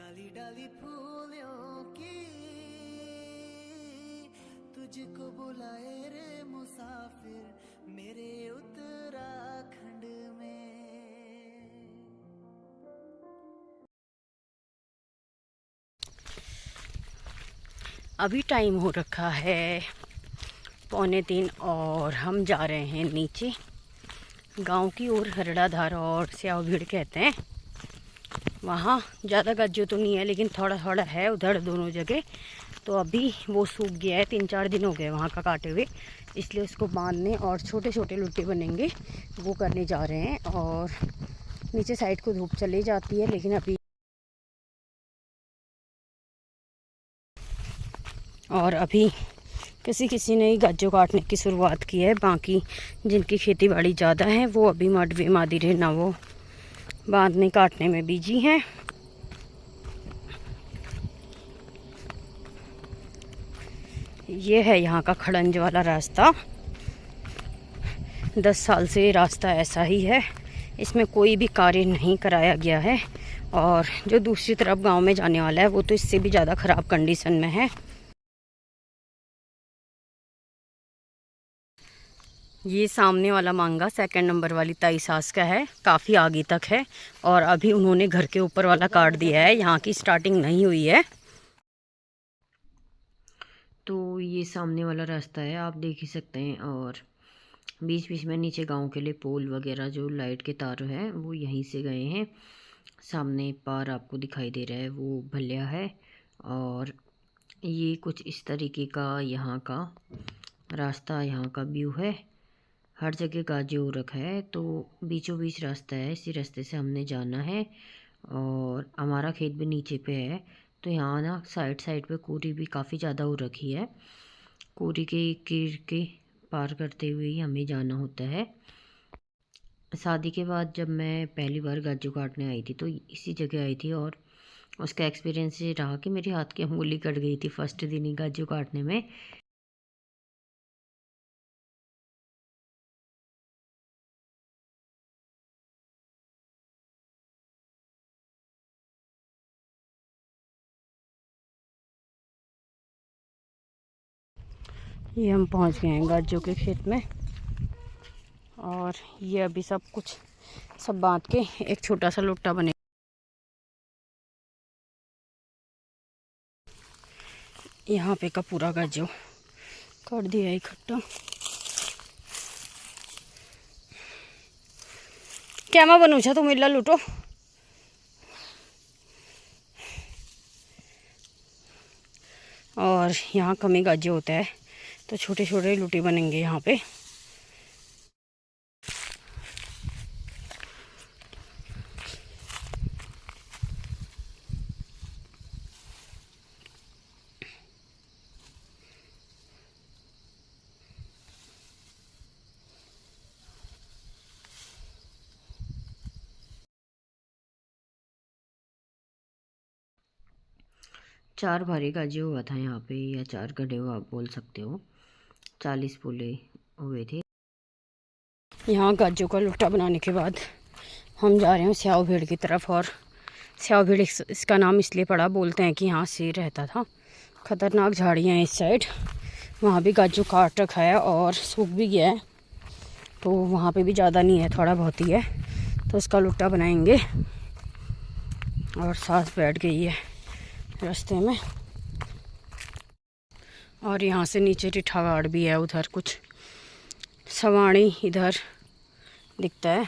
डाली डाली फूलों की तुझको बुलाए रे मुसाफिर मेरे उत्तराखंड में। अभी टाइम हो रखा है 2:45 और हम जा रहे हैं नीचे गांव की ओर। हरड़ाधार और स्याव भीड़ कहते हैं वहाँ। ज़्यादा गज्जो तो नहीं है लेकिन थोड़ा थोड़ा है उधर दोनों जगह। तो अभी वो सूख गया है, 3-4 दिन हो गए वहाँ का काटे हुए, इसलिए उसको बांधने और छोटे छोटे लुट्टे बनेंगे वो करने जा रहे हैं। और नीचे साइड को धूप चली जाती है लेकिन अभी किसी किसी ने ही गज्जो काटने की शुरुआत की है। बाकी जिनकी खेती बाड़ी ज़्यादा है वो अभी मडवे मादिरे ना वो बांधने काटने में बिजी हैं। ये है यहाँ का खड़ंज वाला रास्ता। 10 साल से रास्ता ऐसा ही है, इसमें कोई भी कार्य नहीं कराया गया है। और जो दूसरी तरफ गांव में जाने वाला है वो तो इससे भी ज़्यादा ख़राब कंडीशन में है। ये सामने वाला मांगा 2nd नंबर वाली ताई सास का है, काफ़ी आगे तक है। और अभी उन्होंने घर के ऊपर वाला काट दिया है, यहाँ की स्टार्टिंग नहीं हुई है। तो ये सामने वाला रास्ता है, आप देख ही सकते हैं। और बीच बीच में नीचे गांव के लिए पोल वगैरह जो लाइट के तार हैं वो यहीं से गए हैं। सामने पार आपको दिखाई दे रहा है वो भल्या है। और ये कुछ इस तरीके का यहाँ का रास्ता, यहाँ का व्यू है। हर जगह गाजी हो रखा है, तो बीचों बीच रास्ता है, इसी रास्ते से हमने जाना है। और हमारा खेत भी नीचे पे है, तो यहाँ ना साइड साइड पे कोरी भी काफ़ी ज़्यादा हो रखी है। कोरी के कीर के पार करते हुए ही हमें जाना होता है। शादी के बाद जब मैं पहली बार गाजू काटने आई थी तो इसी जगह आई थी। और उसका एक्सपीरियंस ये रहा कि मेरी हाथ की अंगुली कट गई थी फर्स्ट दिन ही गाजू काटने में। ये हम पहुंच गए हैं गाजू के खेत में। और ये अभी सब बांध के एक छोटा सा लोटा बने। यहाँ पे का पूरा गाजू कर दिया इकट्ठा। क्या मैं बनू छा, तुम मिला लूटो। और यहाँ कमी गाजू होता है तो छोटे छोटे लूटे बनेंगे यहाँ पे। 4 भारी गाजी हुआ था यहाँ पे, या 4 गड्ढे हो आप बोल सकते हो। 40 पुले हुए थे। यहाँ गाजों का लुट्टा बनाने के बाद हम जा रहे हैं स्याव भीड़ की तरफ। और स्याव भीड़ इसका नाम इसलिए पड़ा, बोलते हैं कि यहाँ शेर रहता था। खतरनाक झाड़ियाँ हैं इस साइड। वहाँ भी गाजू काट रखा है और सूख भी गया है, तो वहाँ पे भी ज़्यादा नहीं है, थोड़ा बहुत ही है। तो उसका लुट्टा बनाएंगे। और सास बैठ गई है रास्ते में। और यहाँ से नीचे टिठागाड़ भी है, उधर कुछ सवाणी इधर दिखता है।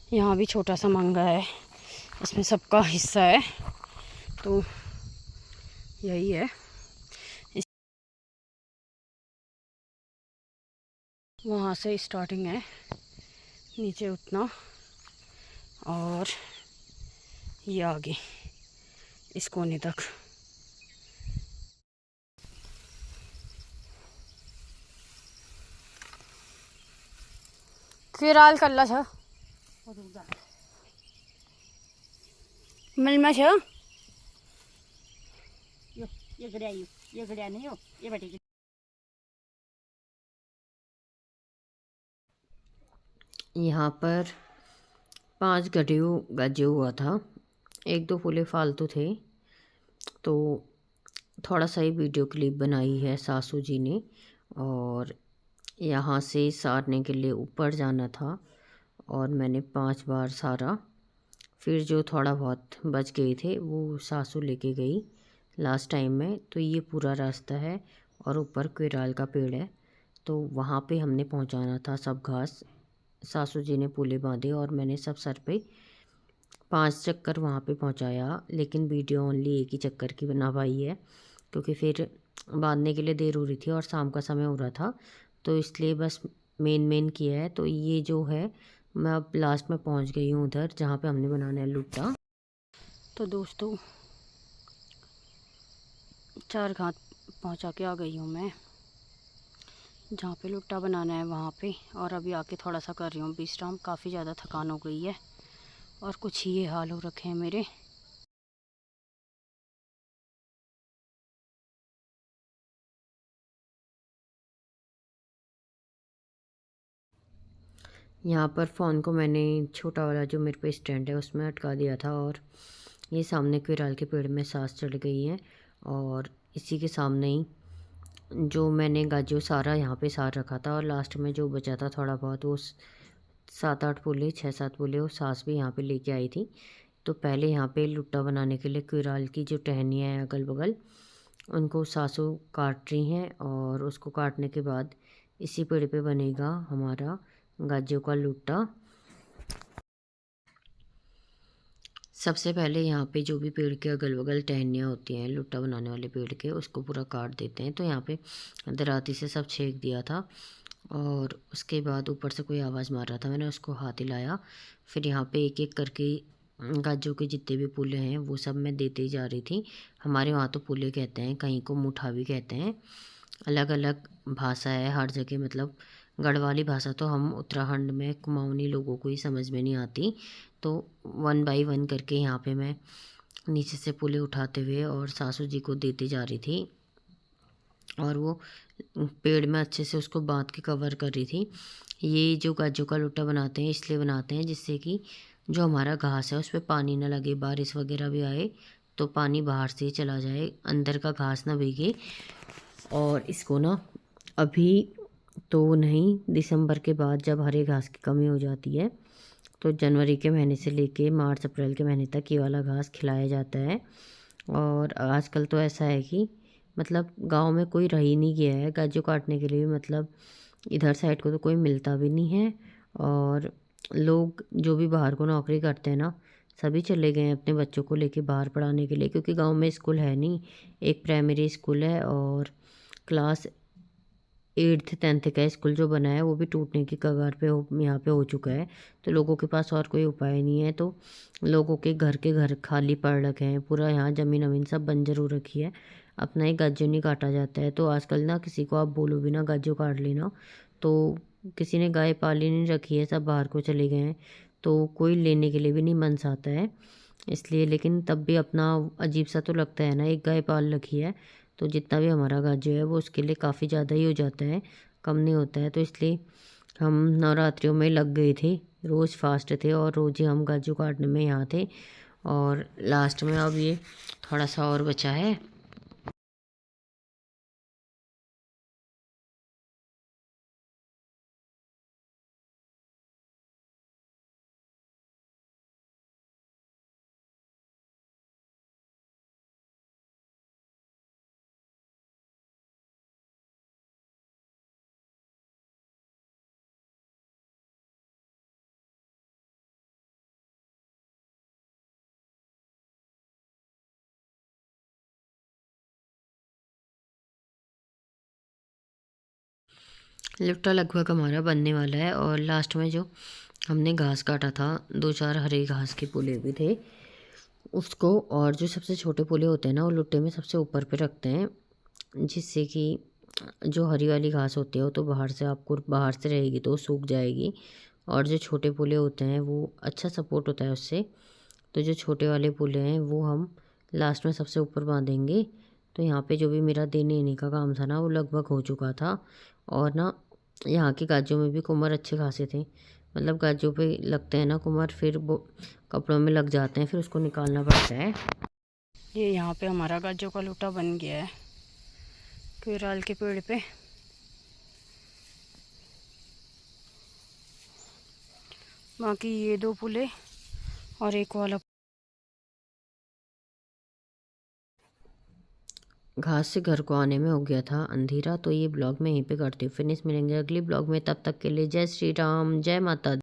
यहाँ भी छोटा सा मंगा है, इसमें सबका हिस्सा है, तो यही है। वहाँ से स्टार्टिंग है नीचे उतना, और ये आगे इस कोने तक। केराल कल्ला छ मिलमा छ यो गड्या नहीं हो ये बैठी। यहाँ पर 5 गजे हुआ था, 1-2 फूले फालतू थे, तो थोड़ा सा ही वीडियो क्लिप बनाई है सासू जी ने। और यहाँ से सारने के लिए ऊपर जाना था और मैंने 5 बार सारा। फिर जो थोड़ा बहुत बच गए थे वो सासू लेके गई लास्ट टाइम में। तो ये पूरा रास्ता है और ऊपर केराल का पेड़ है, तो वहाँ पे हमने पहुँचाना था सब घास। सासू जी ने पूले बांधे और मैंने सब सर पे 5 चक्कर वहाँ पे पहुँचाया, लेकिन वीडियो ओनली एक ही चक्कर की बना पाई है क्योंकि फिर बांधने के लिए देर हो रही थी और शाम का समय हो रहा था, तो इसलिए बस मेन किया है। तो ये जो है मैं अब लास्ट में पहुँच गई हूँ उधर जहाँ पे हमने बनाना है लुट्टा। तो दोस्तों 4 घाट पहुँचा के आ गई हूँ मैं, जहाँ पे लुट्टा बनाना है वहाँ पे। और अभी आके थोड़ा सा कर रही हूँ विश्राम, काफ़ी ज़्यादा थकान हो गई है और कुछ ही ये हाल हो रखे हैं मेरे। यहाँ पर फ़ोन को मैंने छोटा वाला जो मेरे पे स्टैंड है उसमें अटका दिया था और ये सामने केराल के पेड़ में सांस चढ़ गई है। और इसी के सामने ही जो मैंने गाजो सारा यहाँ पे सार रखा था और लास्ट में जो बचा था थोड़ा बहुत वो 7-8 फूले 6-7 फूले वो सास भी यहाँ पे लेके आई थी। तो पहले यहाँ पे लुट्टा बनाने के लिए केराल की जो टहनियाँ हैं अगल बगल उनको सासू काट रही हैं और उसको काटने के बाद इसी पेड़ पे बनेगा हमारा गाजों का लुट्टा। सबसे पहले यहाँ पे जो भी पेड़ के अगल बगल टहनियाँ होती हैं लुट्टा बनाने वाले पेड़ के, उसको पूरा काट देते हैं। तो यहाँ पे दराती से सब छेक दिया था और उसके बाद ऊपर से कोई आवाज़ मार रहा था, मैंने उसको हाथ हिलाया। फिर यहाँ पे एक एक करके गाजों के जितने भी पुले हैं वो सब मैं देते ही जा रही थी। हमारे वहाँ तो पुले कहते हैं, कहीं को मुठा भी कहते हैं, अलग अलग भाषा है हर जगह। मतलब गढ़वाली भाषा तो हम उत्तराखंड में कुमाऊनी लोगों को ही समझ में नहीं आती। तो 1 बाय 1 करके यहाँ पे मैं नीचे से पुले उठाते हुए और सासू जी को देती जा रही थी और वो पेड़ में अच्छे से उसको बांध के कवर कर रही थी। ये जो गाजों का लुट्टा बनाते हैं इसलिए बनाते हैं जिससे कि जो हमारा घास है उस पर पानी ना लगे, बारिश वगैरह भी आए तो पानी बाहर से चला जाए, अंदर का घास ना भीगे। और इसको ना अभी तो नहीं, दिसंबर के बाद जब हरे घास की कमी हो जाती है तो जनवरी के महीने से लेके मार्च अप्रैल के महीने तक ये वाला घास खिलाया जाता है। और आजकल तो ऐसा है कि मतलब गांव में कोई रह ही नहीं गया है गाजू काटने के लिए, मतलब इधर साइड को तो कोई मिलता भी नहीं है। और लोग जो भी बाहर को नौकरी करते हैं ना सभी चले गए हैं अपने बच्चों को लेके बाहर पढ़ाने के लिए, क्योंकि गांव में स्कूल है नहीं। एक प्राइमरी स्कूल है और क्लास 8th 10th का स्कूल जो बना है वो भी टूटने की कगार पे यहाँ पे हो चुका है। तो लोगों के पास और कोई उपाय नहीं है, तो लोगों के घर खाली पड़ रखे हैं, पूरा यहाँ ज़मीन अमीन सब बंजर हो रखी है, अपना ही गाजर नहीं काटा जाता है। तो आजकल ना किसी को आप बोलो भी ना गाजर काट लेना, तो किसी ने गाय पाली नहीं रखी है, सब बाहर को चले गए हैं, तो कोई लेने के लिए भी नहीं मन आता है इसलिए। लेकिन तब भी अपना अजीब सा तो लगता है ना, एक गाय पाल रखी है तो जितना भी हमारा गाजर है वो उसके लिए काफ़ी ज़्यादा ही हो जाता है, कम नहीं होता है। तो इसलिए हम नवरात्रियों में लग गए थे, रोज़ फास्ट थे और रोज़ ही हम गाजर काटने में यहाँ थे। और लास्ट में अब ये थोड़ा सा और बचा है। लुट्टा लगभग हमारा बनने वाला है। और लास्ट में जो हमने घास काटा था, 2-4 हरे घास के पुले भी थे उसको, और जो सबसे छोटे पुले होते हैं ना वो लुट्टे में सबसे ऊपर पे रखते हैं, जिससे कि जो हरी वाली घास होती है वो तो बाहर से रहेगी तो सूख जाएगी, और जो छोटे पुले होते हैं वो अच्छा सपोर्ट होता है उससे। तो जो छोटे वाले पुले हैं वो हम लास्ट में सबसे ऊपर बांधेंगे। तो यहाँ पे जो भी मेरा देने का काम था ना वो लगभग हो चुका था। और ना यहाँ के गाजों में भी कुम्हार अच्छे खासे थे, मतलब गाजों पे लगते हैं ना कुम्हार, फिर वो कपड़ों में लग जाते हैं, फिर उसको निकालना पड़ता है। ये यहाँ पे हमारा गाजों का लुट्टा बन गया है केराल के पेड़ पे। बाकी ये 2 पुले और एक वाला घास से घर को आने में हो गया था अंधेरा। तो ये ब्लॉग मैं यहीं पे करती हूँ फिनिश। मिलेंगे अगली ब्लॉग में, तब तक के लिए जय श्री राम, जय माता दी।